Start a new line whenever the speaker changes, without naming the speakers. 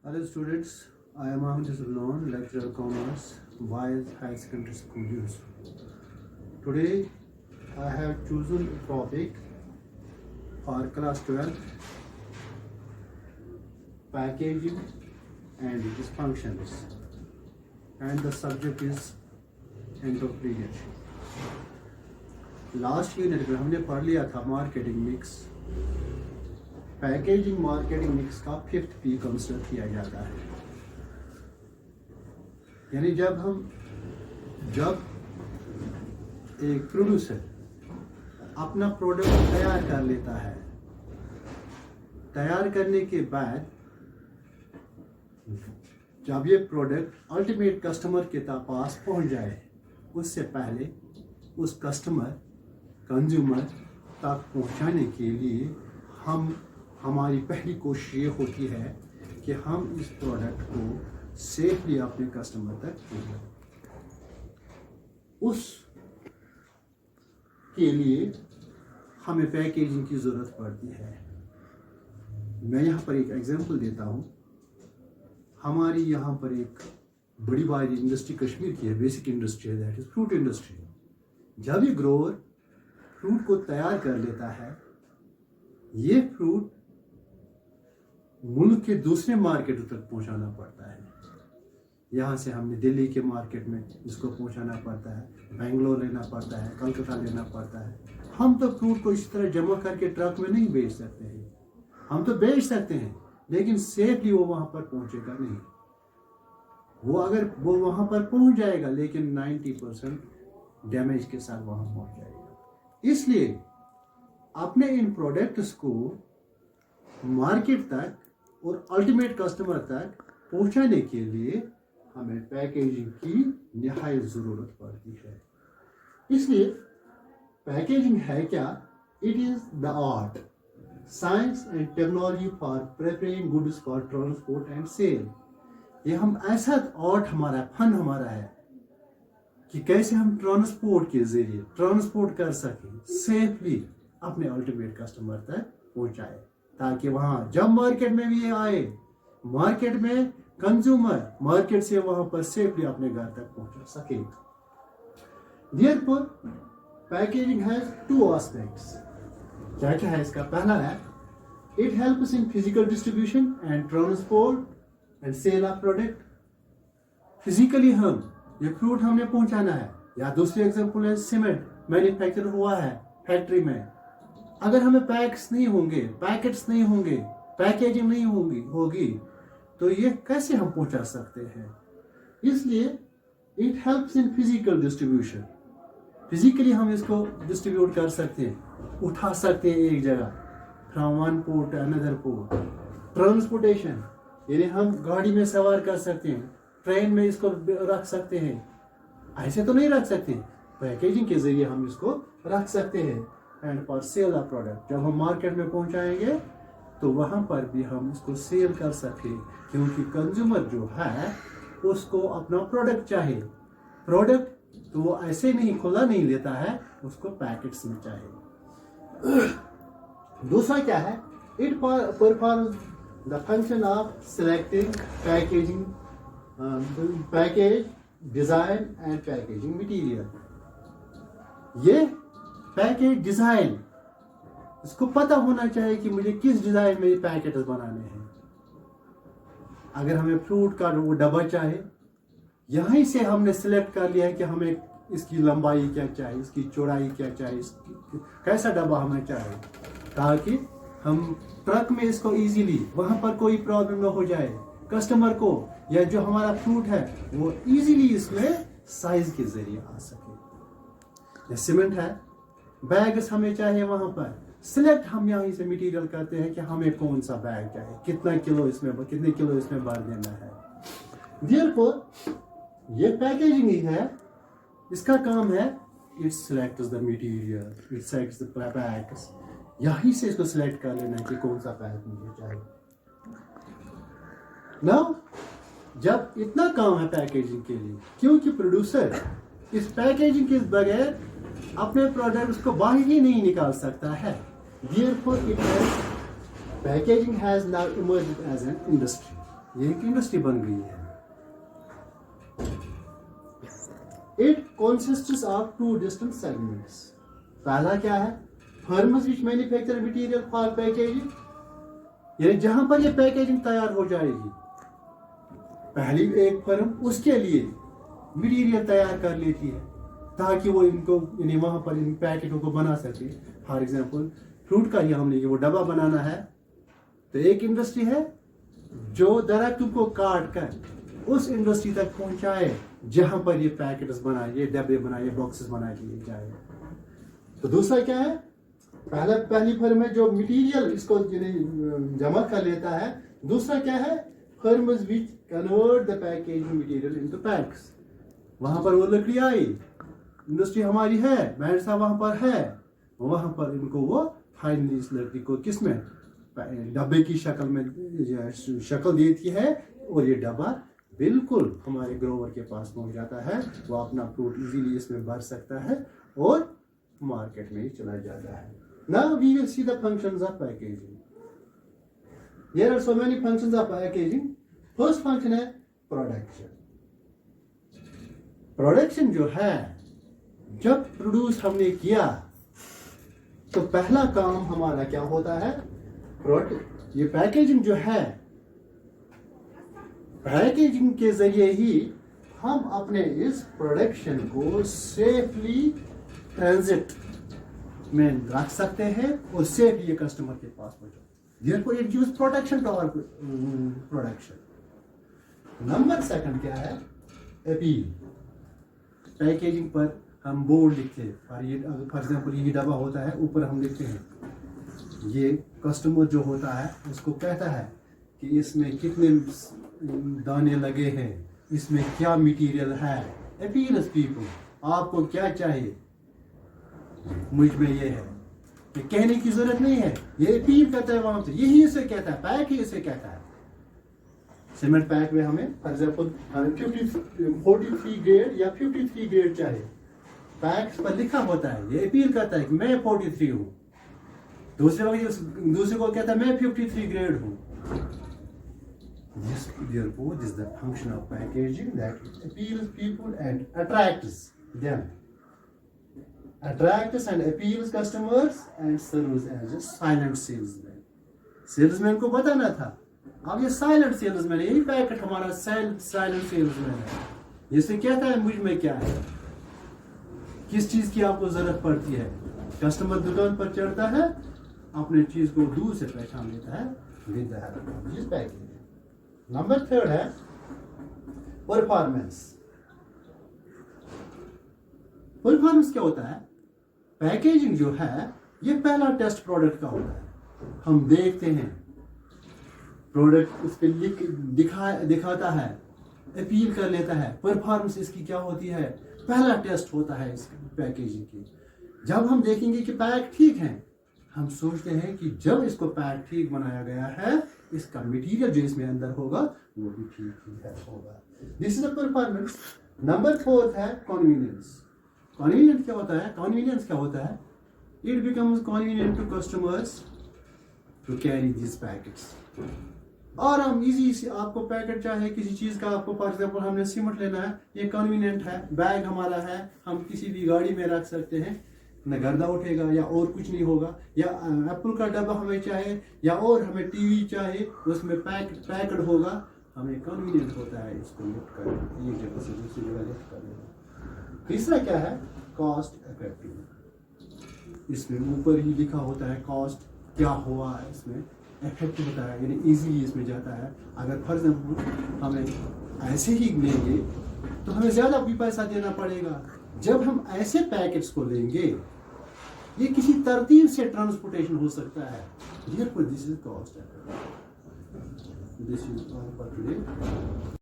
Hello students, I am Ahmed Zulon, lecturer of commerce, Boys High Secondary School News. Today I have chosen a topic for class 12, packaging and its functions, and the subject is entrepreneurship. Last unit में हमने पढ़ लिया था marketing mix. Packaging marketing mix का 5th P consider किया जाता है. यानी जब एक प्रोड्यूसर अपना प्रोडक्ट तैयार कर लेता है, तैयार करने के बाद जब ये प्रोडक्ट अल्टीमेट कस्टमर के पास पहुंच जाए, उससे पहले उस कस्टमर कंज्यूमर तक पहुंचाने के लिए हमारी पहली कोशिश ये होती है कि हम इस प्रोडक्ट को सेफली अपने कस्टमर तक पहुंचाएं. उस के लिए हमें पैकेजिंग की ज़रूरत पड़ती है. मैं यहाँ पर एक एग्जांपल देता हूँ. हमारी यहाँ पर एक बड़ी बड़ी इंडस्ट्री कश्मीर की है, बेसिक इंडस्ट्री है, दैट इज फ्रूट इंडस्ट्री. जब ये ग्रोवर फ्रूट को तैयार कर लेता है, ये फ्रूट मुल्क के दूसरे मार्केट तक पहुंचाना पड़ता है. यहाँ से हमने दिल्ली के मार्केट में इसको पहुंचाना पड़ता है, बेंगलोर लेना पड़ता है, कलकत्ता लेना पड़ता है. हम तो फ्रूट को इस तरह जमा करके ट्रक में नहीं बेच सकते हैं. हम तो बेच सकते हैं, लेकिन सेफली वो वहाँ पर पहुँचेगा नहीं. वो वहाँ पर पहुँच जाएगा, लेकिन 90% डैमेज के साथ वहाँ पहुँच जाएगा. इसलिए अपने इन प्रोडक्ट्स को मार्केट तक और अल्टीमेट कस्टमर तक पहुंचाने के लिए हमें पैकेजिंग की निहायत ज़रूरत पड़ती है. इसलिए पैकेजिंग है क्या? It is the art, science and technology for preparing goods for transport and sale. ये हम ऐसा आर्ट हमारा फन हमारा है कि कैसे हम ट्रांसपोर्ट के जरिए ट्रांसपोर्ट कर सकें, सेफली अपने अल्टीमेट कस्टमर तक पहुंचाए, ताकि वहां जब मार्केट में भी आए, मार्केट में कंज्यूमर मार्केट से वहां पर सेफली अपने घर तक पहुंचा सके. Therefore, packaging has 2 aspects. क्या क्या है इसका? पहला है it helps in physical distribution and transport and sale of product. Physically हम ये फ्रूट हमने पहुंचाना है, या दूसरी एग्जांपल है सीमेंट मैन्युफैक्चर हुआ है फैक्ट्री में. अगर हमें पैकेट्स नहीं होंगे, पैकेजिंग नहीं होगी तो ये कैसे हम पहुंचा सकते हैं? इसलिए it helps in physical distribution. Physically हम इसको डिस्ट्रीब्यूट कर सकते हैं, उठा सकते हैं एक जगह from one port another port. Transportation यानी हम गाड़ी में सवार कर सकते हैं, ट्रेन में इसको रख सकते हैं. ऐसे तो नहीं रख सकते, पैकेजिंग के जरिए हम इसको रख सकते हैं. And for sale of product, जब हम मार्केट में पहुंचाएंगे तो वहां पर भी हम इसको सेल कर सकते हैं, क्योंकि कंज्यूमर जो है उसको अपना प्रोडक्ट चाहिए. प्रोडक्ट तो वो ऐसे नहीं खुला नहीं लेता है, उसको पैकेट्स में चाहिए. दूसरा क्या है? It performs the function of selecting packaging package design and packaging material. ये पैकेज डिजाइन, इसको पता होना चाहिए कि मुझे किस डिजाइन में पैकेट्स बनाने हैं. अगर हमें फ्रूट का वो डब्बा चाहिए, यहीं से हमने सिलेक्ट कर लिया है कि हमें इसकी लंबाई क्या चाहिए, इसकी चौड़ाई क्या चाहिए, कैसा डब्बा हमें चाहिए, ताकि हम ट्रक में इसको इजीली वहां पर कोई प्रॉब्लम ना हो जाए कस्टमर को, या जो हमारा फ्रूट है वो इजीली इसमें साइज के जरिए आ सके. सीमेंट है, बैग्स हमें चाहिए, वहां पर सिलेक्ट हम यहीं से मटेरियल करते हैं कि हमें कौन सा बैग चाहिए, कितने किलो इसमें भर देना है. Therefore, ये पैकेजिंग ही है, इसका काम है it selects the material, it selects the bags. यहीं से इसको सिलेक्ट कर लेना है कि कौन सा बैग मुझे चाहिए. नाउ जब इतना काम है पैकेजिंग के लिए, क्योंकि प्रोड्यूसर इस पैकेजिंग के बगैर अपने प्रोडक्ट्स को बाहर ही नहीं निकाल सकता है. Therefore, packaging has now emerged as an industry. ये एक इंडस्ट्री बन गई है। It consists of two distinct segments. पहला क्या है? Firms which manufacture material for packaging, यानी जहां पर ये पैकेजिंग तैयार हो जाएगी, पहली एक फर्म उसके लिए मटेरियल तैयार कर लेती है ताकि वो इनको यानी वहां पर इन पैकेटों को बना सके। फॉर एग्जांपल फ्रूट का ही हमने वो डब्बा बनाना है, तो एक इंडस्ट्री है जो दरख्तों को काट कर उस इंडस्ट्री तक पहुंचाए जहां पर ये पैकेट्स बनाए, ये डब्बे बनाए, ये बॉक्सेस बनाए लिए जाए। तो दूसरा क्या है? पहली फर्म है जो मटेरियल इसको जमा कर लेता है। दूसरा क्या है? Firms which convert the packaging material into PACS. वहां पर वो लकड़ी आई, इंडस्ट्री हमारी है, बैर साहब वहां पर है, वहां पर इनको वो फाइनली इस लकड़ी को किसमें डब्बे की शक्ल में शक्ल देती है और ये डब्बा बिल्कुल हमारे ग्रोवर के पास पहुंच जाता है। वो अपना फ्रूट इजीली इसमें भर सकता है और मार्केट में ही चला जाता है। Now we will see the functions of packaging. There are so many functions of packaging. First function है production. Production जो है, जब प्रोड्यूस हमने किया तो पहला काम हमारा क्या होता है? ये पैकेजिंग जो है, पैकेजिंग के जरिए ही हम अपने इस प्रोडक्शन को सेफली ट्रांजिट में रख सकते हैं और सेफली ये कस्टमर के पास पहुंचाते। Therefore it gives protection to our production. Number second क्या है? अपील। पैकेजिंग पर हम बोर्ड लिखते हैं, फॉर एग्जाम्पल ये डब्बा होता है, ऊपर हम लिखते हैं, ये कस्टमर जो होता है उसको कहता है कि इसमें कितने दाने लगे हैं, इसमें क्या मटेरियल है। अपील पीपल, आपको क्या चाहिए, मुझ में ये है, ये कहने की जरूरत नहीं है, ये अपील करता है वहां से, यही इसे कहता है, पैक ही इसे कहता है। सीमेंट पैक में हमें फॉर एग्जाम्पल 43 ग्रेड या 53 ग्रेड चाहिए, पैक पर लिखा होता है, ये अपील करता है कि मैं 43 हूँ। दूसरे को कहता है मैं 53 ग्रेड हूँ। Therefore, this is the function of packaging, that it appeals people and attracts them. Attracts and appeals customers and serves as a silent salesman. Salesman को बताना था, अब ये साइलेंट सेल्समैन है, यही पैकेट हमारा साइलेंट सेल्समैन है। इससे कहता है मुझ में क्या है, किस चीज की आपको जरूरत पड़ती है। कस्टमर दुकान पर चढ़ता है, अपने चीज को दूर से पहचान लेता है with the help of this packaging. Number third है परफॉर्मेंस। परफॉर्मेंस क्या होता है? पैकेजिंग जो है ये पहला टेस्ट प्रोडक्ट का होता है। हम देखते हैं प्रोडक्ट, उस पर दिखाता है, अपील कर लेता है। परफॉर्मेंस इसकी क्या होती है? पहला टेस्ट होता है इस पैकेजिंग की। जब हम देखेंगे कि पैक ठीक है, हम सोचते हैं कि जब इसको पैक ठीक बनाया गया है, इसका मटेरियल जो इसमें अंदर होगा वो भी ठीक ही होगा। This is the performance. Number fourth है कन्वीनियंस। कन्वीनियंस क्या होता है? कन्वीनियंस क्या होता है? It becomes convenient to customers to carry this packets. और हम इजी से, आपको पैकेट चाहे किसी चीज का, आपको फॉर एग्जाम्पल हमने सीमेंट लेना है, ये कन्वीनियंट है, बैग हमारा है, हम किसी भी गाड़ी में रख सकते हैं, न गर्दा उठेगा या और कुछ नहीं होगा। या एप्पल का डब्बा हमें चाहे या और हमें टीवी चाहे, उसमें पैक्ड होगा, हमें कन्वीनियंट होता है इसको लिफ्ट कर एक जगह से दूसरी जगह लिफ्ट करने। तीसरा क्या है? Cost effective. इसमें ऊपर ही लिखा होता है कॉस्ट क्या हुआ, इसमें इफेक्टिव होता है, यानी इजीली इसमें जाता है। अगर फॉर एग्जाम्पल हमें ऐसे ही लेंगे तो हमें ज़्यादा भी पैसा देना पड़ेगा। जब हम ऐसे पैकेट्स को लेंगे, ये किसी तरतीब से ट्रांसपोर्टेशन हो सकता है। Therefore, this is cost effective. This is all for today.